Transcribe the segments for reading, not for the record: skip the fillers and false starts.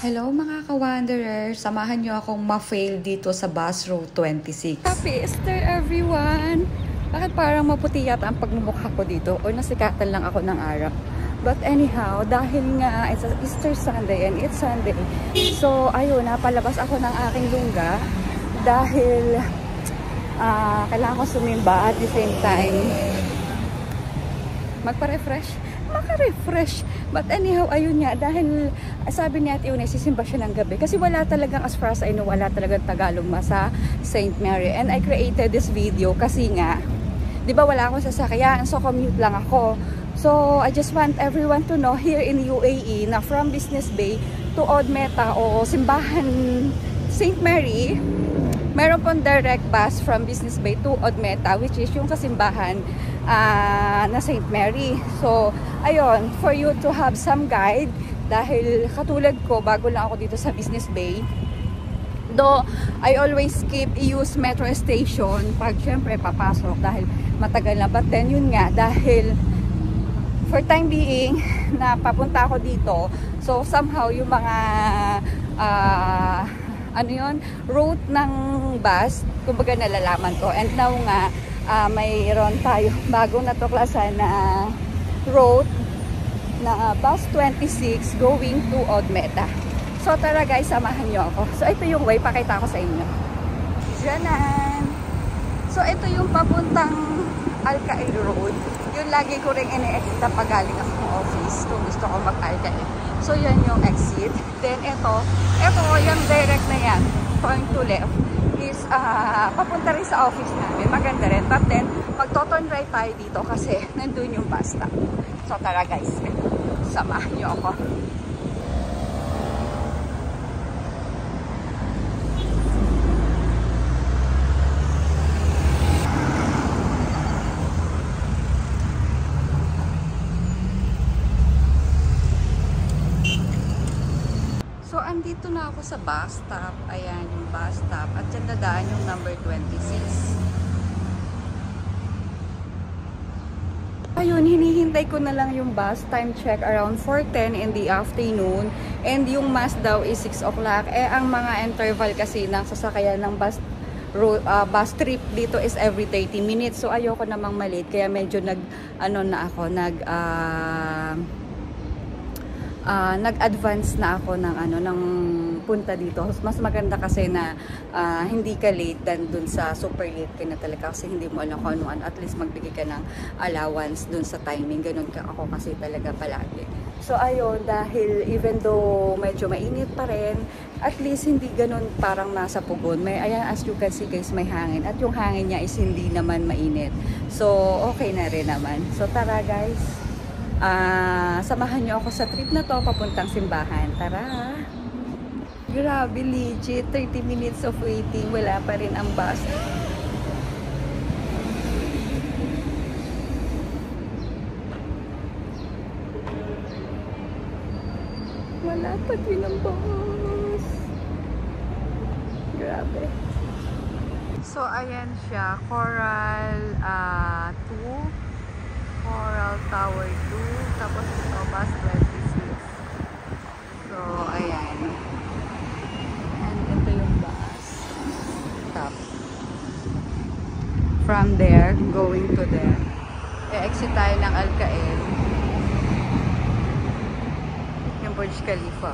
Hello mga ka-wanderer! Samahan niyo akong ma-fail dito sa bus row 26. Happy Easter everyone! Bakit parang maputi yata ang pagmumukha ko dito o nasikatan lang ako ng araw? But anyhow, dahil nga it's Easter Sunday and it's Sunday, so ayun, napalabas ako ng aking lungga dahil kailangan ko sumimba at the same time maka-refresh. But anyhow, ayun nga, dahil sabi ni Ate Une, sisimba siya ng gabi. Kasi wala talagang, as far as I know, wala talagang Tagalog sa St. Mary. And I created this video kasi nga, di ba wala akong sasakyan, so commute lang ako. So, I just want everyone to know here in UAE na from Business Bay to Odmeta o Simbahan St. Mary, meron pong direct bus from Business Bay to Odmeta, which is yung kasimbahan na St. Mary. So, ayun, for you to have some guide, dahil katulad ko, bago lang ako dito sa Business Bay, though I always use metro station pag syempre papasok dahil matagal na. But then, yun nga, dahil for time being, na papunta ako dito, so somehow yung mga route ng bus, kumbaga nalalaman ko. And now nga, mayroon tayo bagong natuklasan na route na bus 26 going to Odmeta. So tara guys, samahan nyo ako. So ito yung way, pakita ko sa inyo. Diyanan! So ito yung papuntang Al-Khair Road. Yung lagi ko rin ine-exit pag galing ako ng office kung gusto ko mag-Al-Khair. So yan yung exit. Then ito yung direct na yan, turn to left, is papunta rin sa office namin. Maganda rin. But then, magto-turn right tayo dito kasi nandun yung bus stop. So tara guys, samahan nyo ako. So, andito na ako sa bus stop. Ayan yung bus stop. At dyan dadaan yung number 26. Ayun, hinihintay ko na lang yung bus. Time check around 4:10 in the afternoon. And yung mass daw is 6 o'clock. Eh, ang mga interval kasi ng sasakayan ng bus trip dito is every 30 minutes. So, ayoko namang malate. Kaya medyo nag-advance na ako ng punta dito. Mas maganda kasi na hindi ka late than dun sa super late ka na talaga kasi hindi mo alam kung ano. At least magbigay ka ng allowance dun sa timing. Ganun ka ako kasi talaga palagi. So ayun, dahil even though medyo mainit pa rin, at least hindi ganun parang nasa pugon. Ayan, as you can see guys, may hangin. At yung hangin niya is hindi naman mainit. So okay na rin naman. So tara guys. Samahan nyo ako sa trip na to papuntang simbahan. Tara! Grabe, legit 30 minutes of waiting, wala pa rin ang bus. Wala pa din ang bus. Grabe. So ayan siya, Coral 2, Coral Tower 2, tapos ito bus 26. So ayan, and ito yung bus stop. From there going to there, exit tayo ng Al-Khair, yung Burj Khalifa.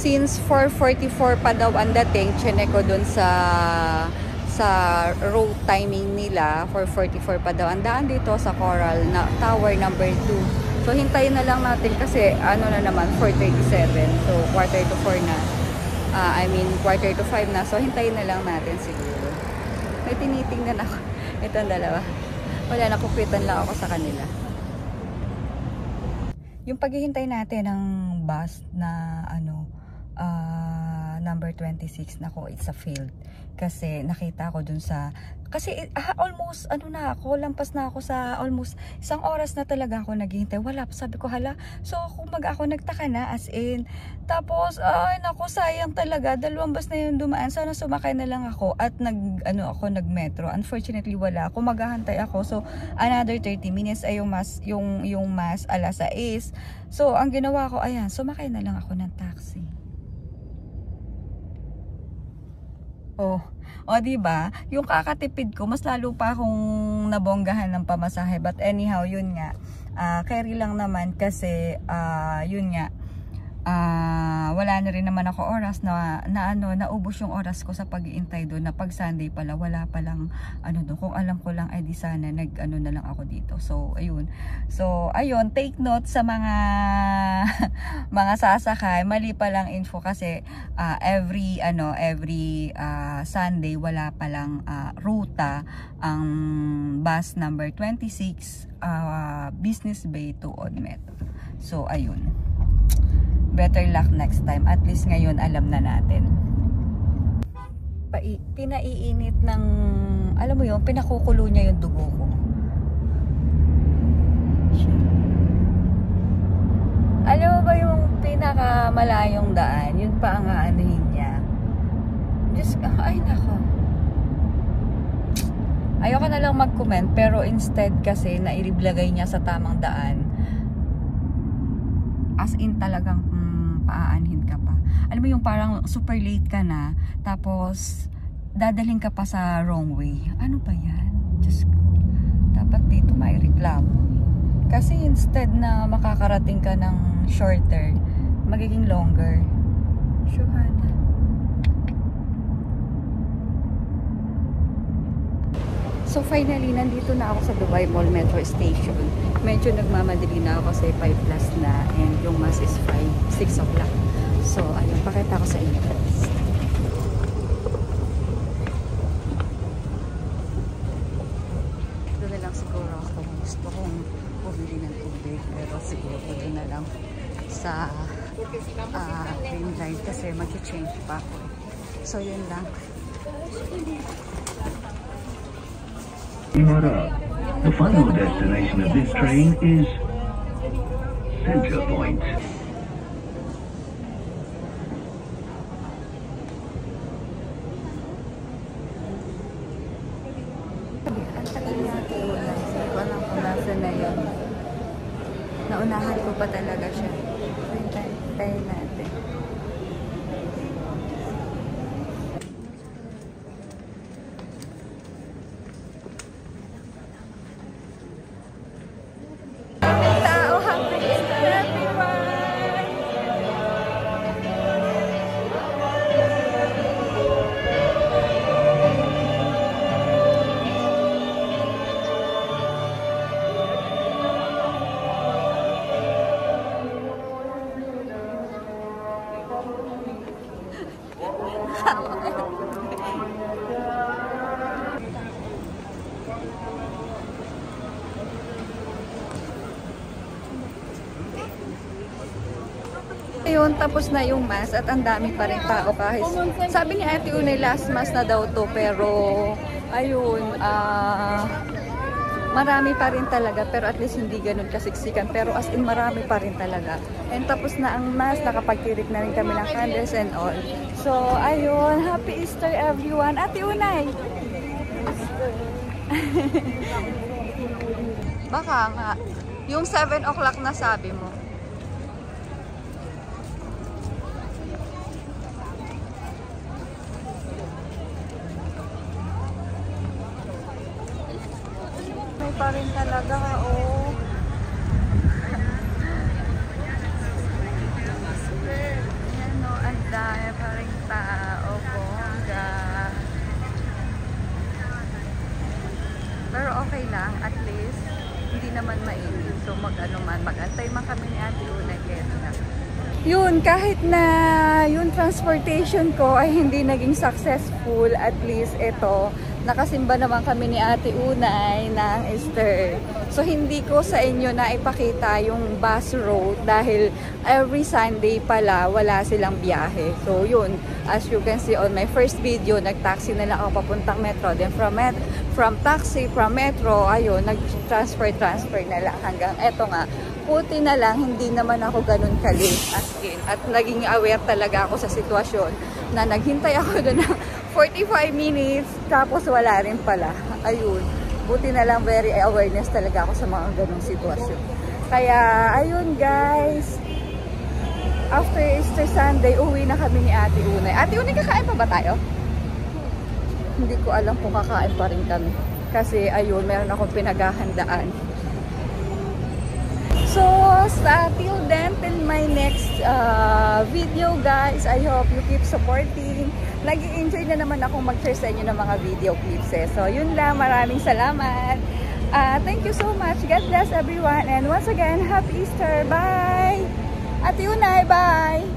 Since 4:44 pa daw ang dating, chinek ko dun sa road timing nila, 4:44 pa daw ang daan dito sa Coral na Tower number 2. So hintayin na lang natin kasi ano na naman, 4:37. So quarter to 4 na. Quarter to 5 na. So hintayin na lang natin siguro. May tinitingnan ako. Itong dalawa. Wala, nakupitan lang ako sa kanila. Yung paghihintay natin ng bus na number 26, nako, it's a failed. Kasi nakita ko dun sa, kasi almost, ano na ako, lampas na ako sa almost 1 oras na talaga ako naghihintay. Wala pa, sabi ko, hala. So, kumbaga ako nagtaka na, as in. Tapos, ay, nako, sayang talaga. 2 bus na yung dumaan. Sana sumakay na lang ako at nag-metro. Unfortunately, wala. Kung maghahantay ako, so, another 30 minutes ay yung mas alas 6. So, ang ginawa ko, ayan, sumakay na lang ako ng taxi. Oh, diba? Yung kakatipid ko, mas lalo pa akong nabonggahan ng pamasahe. But anyhow, yun nga. Carry lang naman kasi, yun nga. Wala na rin naman ako oras na naubos yung oras ko sa pag-iintay doon, na pag Sunday pala wala palang doon. Kung alam ko lang, di sana na lang ako dito. So ayun, take note sa mga mga sasakay, mali pa lang info kasi every Sunday wala palang ruta ang bus number 26 Business Bay to Onmet. So ayun, better luck next time. At least ngayon alam na natin. Pinaiinit ng, alam mo yun, pinakukulo niya yung dugo ko. Alam mo ba yung pinakamalayong daan? Yun pa ang aanuhin niya. Diyos ka, ay nako. Ayoko na lang mag-comment, pero instead kasi nairiblagay niya sa tamang daan. As in talagang paaanhin ka pa. Alam mo yung parang super late ka na, tapos dadalhin ka pa sa wrong way. Ano ba yan? Diyos ko. Dapat dito may reklamo. Kasi instead na makakarating ka ng shorter, magiging longer. Shuhada. So finally, nandito na ako sa Dubai Mall Metro Station. Medyo nagmamadali na ako kasi 5 plus na, and yung mass is 6 o'clock. So ayun, pakita ko sa inyo. Doon na lang siguro ako. Gusto kong bumili ng tubig, pero siguro doon na lang sa green light kasi mag-change pa ako. So yun lang. The final destination of this train is Center Point. Ang tagal natin ulan. Hindi ko alam kung nasa na yun. Naunahan ko pa talaga siya. Tayo natin. Ayun, tapos na yung mass at ang dami pa rin tao kahit sabi ni Ate Unay last mass na daw to, pero ayun, marami pa rin talaga, pero at least hindi ganun kasiksikan, pero as in marami pa rin talaga. And tapos na ang mass, nakapagtirik na rin kami ng candles and all. So ayun, happy Easter everyone. Ate Unay, baka nga yung 7 o'clock na sabi mo. Pa rin talaga, oh. Yan, oh, ang dami pa rin tao, bongga. Pero okay lang, at least hindi naman mainit. So mag-antay man kami ni Ate Unay, na. Yun, kahit na yung transportation ko ay hindi naging successful, at least ito, nakasimba naman kami ni Ate Unay ng Easter. So hindi ko sa inyo na ipakita yung bus route dahil every Sunday pala wala silang biyahe. So yun, as you can see on my first video, nag-taxi na lang ako papuntang metro. Then from taxi, from metro, ayun, nag-transfer na lang hanggang eto nga. Puti na lang, hindi naman ako ganun ka-late as in. At naging aware talaga ako sa sitwasyon na naghintay ako doon ng 45 minutes tapos wala rin pala. Ayun. Buti na lang, very awareness talaga ako sa mga ganung sitwasyon. Kaya, ayun guys. After Easter Sunday, uwi na kami ni Ate Unay. Ate Unay, kakain pa ba tayo? Hindi ko alam kung kakain pa rin kami. Kasi, ayun, meron akong pinaghahandaan. So, till then, till my next video guys, I hope you keep supporting. Nag-i-enjoy na naman akong mag-share sa inyo ng mga video clips eh. So, yun lang. Maraming salamat. Thank you so much. God bless everyone. And once again, Happy Easter. Bye! Ate Unay, bye!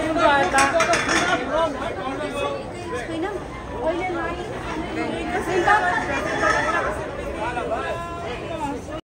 Yung bata. Oh, yan.